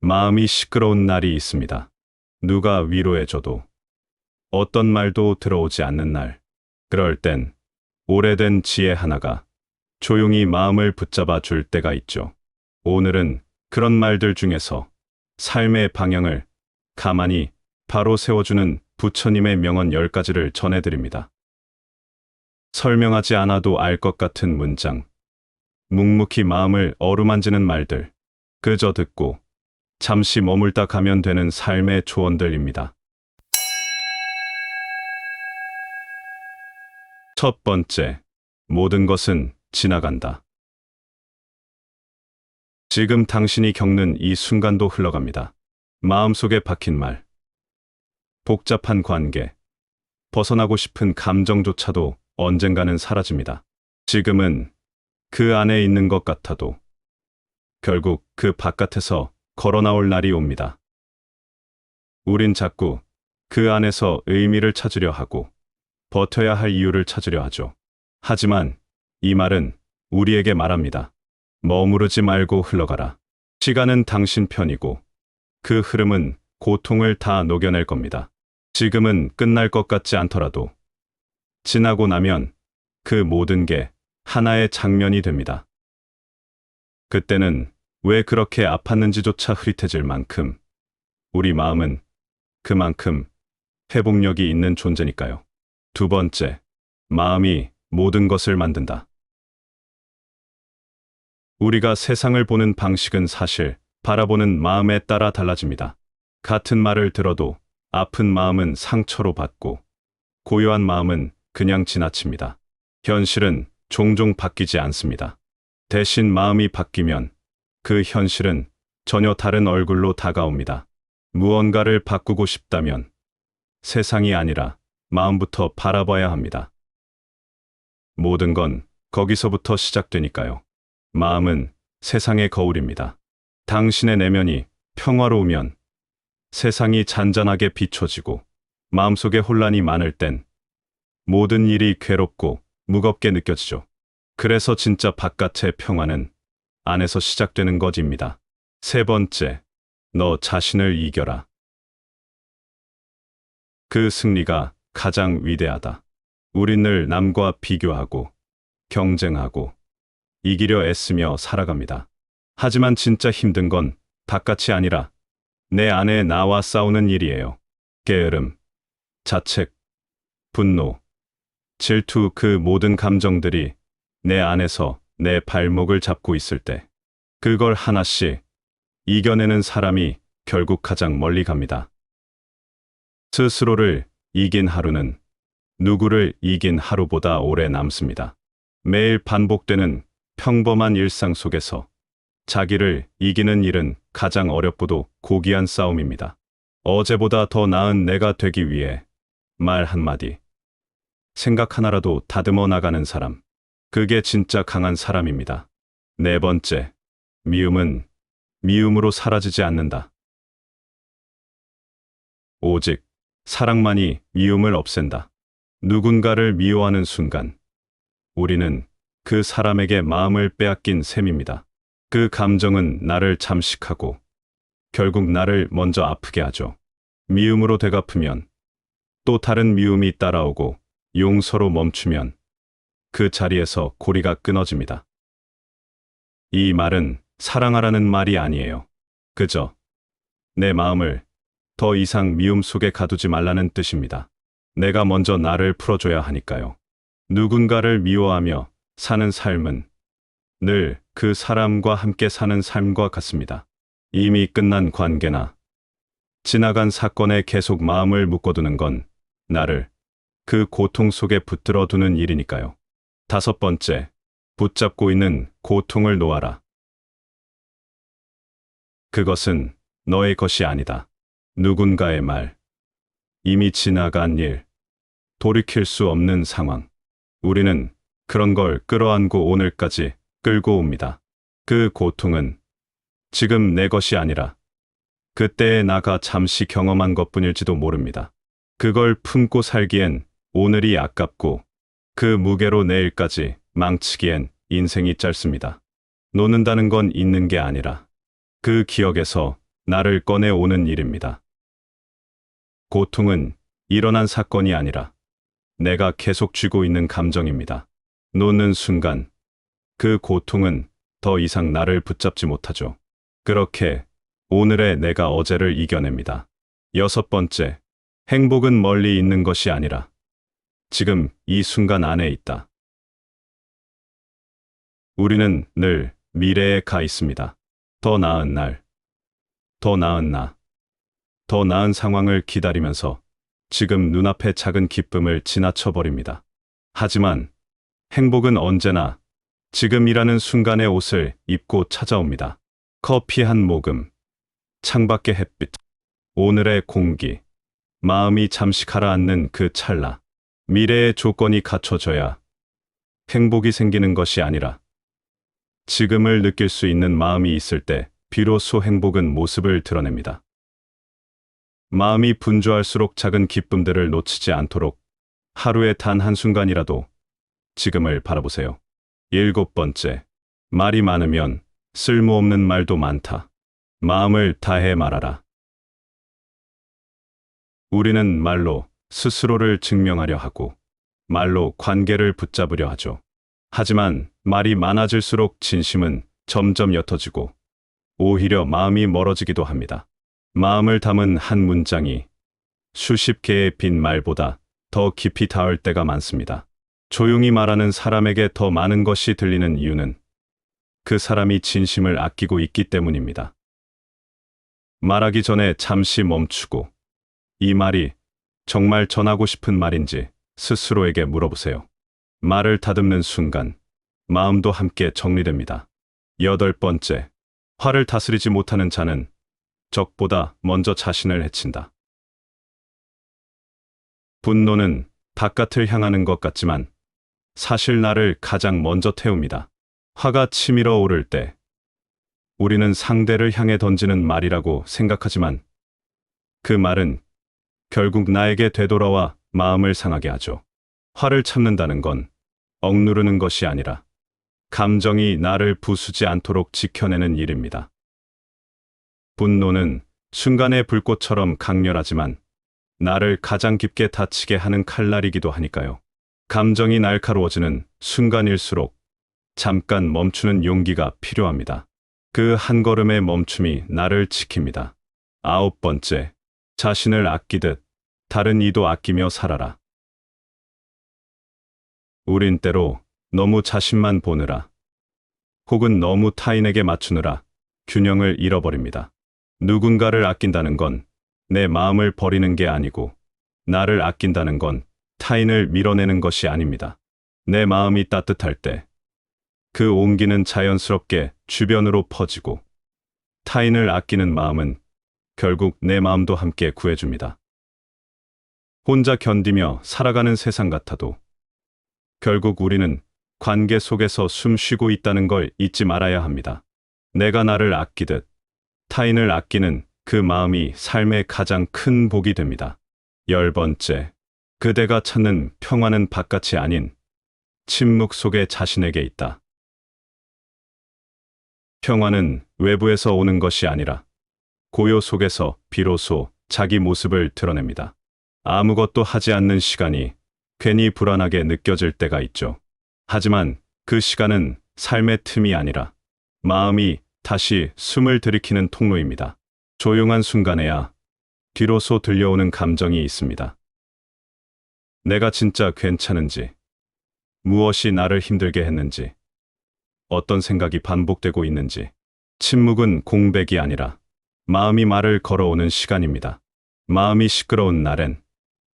마음이 시끄러운 날이 있습니다. 누가 위로해줘도 어떤 말도 들어오지 않는 날. 그럴 땐 오래된 지혜 하나가 조용히 마음을 붙잡아 줄 때가 있죠. 오늘은 그런 말들 중에서 삶의 방향을 가만히 바로 세워주는 부처님의 명언 10가지를 전해드립니다. 설명하지 않아도 알 것 같은 문장, 묵묵히 마음을 어루만지는 말들, 그저 듣고 잠시 머물다 가면 되는 삶의 조언들입니다. 첫 번째, 모든 것은 지나간다. 지금 당신이 겪는 이 순간도 흘러갑니다. 마음속에 박힌 말, 복잡한 관계, 벗어나고 싶은 감정조차도 언젠가는 사라집니다. 지금은 그 안에 있는 것 같아도 결국 그 바깥에서 걸어 나올 날이 옵니다. 우린 자꾸 그 안에서 의미를 찾으려 하고 버텨야 할 이유를 찾으려 하죠. 하지만 이 말은 우리에게 말합니다. 머무르지 말고 흘러가라. 시간은 당신 편이고 그 흐름은 고통을 다 녹여낼 겁니다. 지금은 끝날 것 같지 않더라도 지나고 나면 그 모든 게 하나의 장면이 됩니다. 그때는 왜 그렇게 아팠는지조차 흐릿해질 만큼 우리 마음은 그만큼 회복력이 있는 존재니까요. 두 번째, 마음이 모든 것을 만든다. 우리가 세상을 보는 방식은 사실 바라보는 마음에 따라 달라집니다. 같은 말을 들어도 아픈 마음은 상처로 받고 고요한 마음은 그냥 지나칩니다. 현실은 종종 바뀌지 않습니다. 대신 마음이 바뀌면 그 현실은 전혀 다른 얼굴로 다가옵니다. 무언가를 바꾸고 싶다면 세상이 아니라 마음부터 바라봐야 합니다. 모든 건 거기서부터 시작되니까요. 마음은 세상의 거울입니다. 당신의 내면이 평화로우면 세상이 잔잔하게 비춰지고 마음속에 혼란이 많을 땐 모든 일이 괴롭고 무겁게 느껴지죠. 그래서 진짜 바깥의 평화는 안에서 시작되는 것입니다. 세 번째, 너 자신을 이겨라. 그 승리가 가장 위대하다. 우린 늘 남과 비교하고 경쟁하고 이기려 애쓰며 살아갑니다. 하지만 진짜 힘든 건 바깥이 아니라 내 안에 나와 싸우는 일이에요. 게으름, 자책, 분노, 질투, 그 모든 감정들이 내 안에서 내 발목을 잡고 있을 때 그걸 하나씩 이겨내는 사람이 결국 가장 멀리 갑니다. 스스로를 이긴 하루는 누구를 이긴 하루보다 오래 남습니다. 매일 반복되는 평범한 일상 속에서 자기를 이기는 일은 가장 어렵고도 고귀한 싸움입니다. 어제보다 더 나은 내가 되기 위해 말 한마디, 생각 하나라도 다듬어 나가는 사람. 그게 진짜 강한 사람입니다. 네 번째, 미움은 미움으로 사라지지 않는다. 오직 사랑만이 미움을 없앤다. 누군가를 미워하는 순간 우리는 그 사람에게 마음을 빼앗긴 셈입니다. 그 감정은 나를 잠식하고 결국 나를 먼저 아프게 하죠. 미움으로 되갚으면 또 다른 미움이 따라오고 용서로 멈추면 그 자리에서 고리가 끊어집니다. 이 말은 사랑하라는 말이 아니에요. 그저 내 마음을 더 이상 미움 속에 가두지 말라는 뜻입니다. 내가 먼저 나를 풀어줘야 하니까요. 누군가를 미워하며 사는 삶은 늘 그 사람과 함께 사는 삶과 같습니다. 이미 끝난 관계나 지나간 사건에 계속 마음을 묶어두는 건 나를 그 고통 속에 붙들어 두는 일이니까요. 다섯 번째, 붙잡고 있는 고통을 놓아라. 그것은 너의 것이 아니다. 누군가의 말, 이미 지나간 일, 돌이킬 수 없는 상황. 우리는 그런 걸 끌어안고 오늘까지 끌고 옵니다. 그 고통은 지금 내 것이 아니라 그때의 나가 잠시 경험한 것뿐일지도 모릅니다. 그걸 품고 살기엔 오늘이 아깝고 그 무게로 내일까지 망치기엔 인생이 짧습니다. 놓는다는 건 잊는 게 아니라 그 기억에서 나를 꺼내오는 일입니다. 고통은 일어난 사건이 아니라 내가 계속 쥐고 있는 감정입니다. 놓는 순간 그 고통은 더 이상 나를 붙잡지 못하죠. 그렇게 오늘의 내가 어제를 이겨냅니다. 6번째, 행복은 멀리 있는 것이 아니라 지금 이 순간 안에 있다. 우리는 늘 미래에 가 있습니다. 더 나은 날, 더 나은 나, 더 나은 상황을 기다리면서 지금 눈앞의 작은 기쁨을 지나쳐 버립니다. 하지만 행복은 언제나 지금이라는 순간의 옷을 입고 찾아옵니다. 커피 한 모금, 창밖의 햇빛, 오늘의 공기, 마음이 잠시 가라앉는 그 찰나. 미래의 조건이 갖춰져야 행복이 생기는 것이 아니라 지금을 느낄 수 있는 마음이 있을 때 비로소 행복은 모습을 드러냅니다. 마음이 분주할수록 작은 기쁨들을 놓치지 않도록 하루에 단 한순간이라도 지금을 바라보세요. 7번째, 말이 많으면 쓸모없는 말도 많다. 마음을 다해 말하라. 우리는 말로 스스로를 증명하려 하고 말로 관계를 붙잡으려 하죠. 하지만 말이 많아질수록 진심은 점점 옅어지고 오히려 마음이 멀어지기도 합니다. 마음을 담은 한 문장이 수십 개의 빈 말보다 더 깊이 닿을 때가 많습니다. 조용히 말하는 사람에게 더 많은 것이 들리는 이유는 그 사람이 진심을 아끼고 있기 때문입니다. 말하기 전에 잠시 멈추고 이 말이 정말 전하고 싶은 말인지 스스로에게 물어보세요. 말을 다듬는 순간 마음도 함께 정리됩니다. 8번째, 화를 다스리지 못하는 자는 적보다 먼저 자신을 해친다. 분노는 바깥을 향하는 것 같지만 사실 나를 가장 먼저 태웁니다. 화가 치밀어 오를 때 우리는 상대를 향해 던지는 말이라고 생각하지만 그 말은 결국 나에게 되돌아와 마음을 상하게 하죠. 화를 참는다는 건 억누르는 것이 아니라 감정이 나를 부수지 않도록 지켜내는 일입니다. 분노는 순간의 불꽃처럼 강렬하지만 나를 가장 깊게 다치게 하는 칼날이기도 하니까요. 감정이 날카로워지는 순간일수록 잠깐 멈추는 용기가 필요합니다. 그 한 걸음의 멈춤이 나를 지킵니다. 9번째, 자신을 아끼듯 다른 이도 아끼며 살아라. 우린 때로 너무 자신만 보느라 혹은 너무 타인에게 맞추느라 균형을 잃어버립니다. 누군가를 아낀다는 건 내 마음을 버리는 게 아니고 나를 아낀다는 건 타인을 밀어내는 것이 아닙니다. 내 마음이 따뜻할 때 그 온기는 자연스럽게 주변으로 퍼지고 타인을 아끼는 마음은 결국 내 마음도 함께 구해줍니다. 혼자 견디며 살아가는 세상 같아도 결국 우리는 관계 속에서 숨 쉬고 있다는 걸 잊지 말아야 합니다. 내가 나를 아끼듯 타인을 아끼는 그 마음이 삶의 가장 큰 복이 됩니다. 10번째, 그대가 찾는 평화는 바깥이 아닌 침묵 속에 자신에게 있다. 평화는 외부에서 오는 것이 아니라 고요 속에서 비로소 자기 모습을 드러냅니다. 아무것도 하지 않는 시간이 괜히 불안하게 느껴질 때가 있죠. 하지만 그 시간은 삶의 틈이 아니라 마음이 다시 숨을 들이키는 통로입니다. 조용한 순간에야 뒤로서 들려오는 감정이 있습니다. 내가 진짜 괜찮은지, 무엇이 나를 힘들게 했는지, 어떤 생각이 반복되고 있는지. 침묵은 공백이 아니라 마음이 말을 걸어오는 시간입니다. 마음이 시끄러운 날엔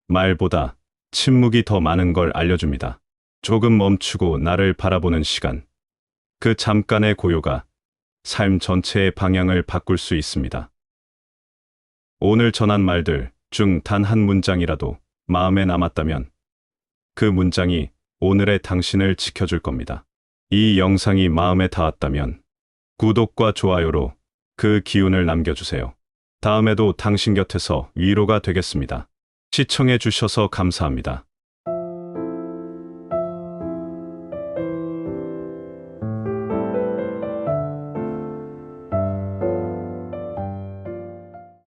말보다 침묵이 더 많은 걸 알려줍니다. 조금 멈추고 나를 바라보는 시간. 그 잠깐의 고요가 삶 전체의 방향을 바꿀 수 있습니다. 오늘 전한 말들 중 단 한 문장이라도 마음에 남았다면 그 문장이 오늘의 당신을 지켜줄 겁니다. 이 영상이 마음에 닿았다면 구독과 좋아요로 그 기운을 남겨주세요. 다음에도 당신 곁에서 위로가 되겠습니다. 시청해 주셔서 감사합니다.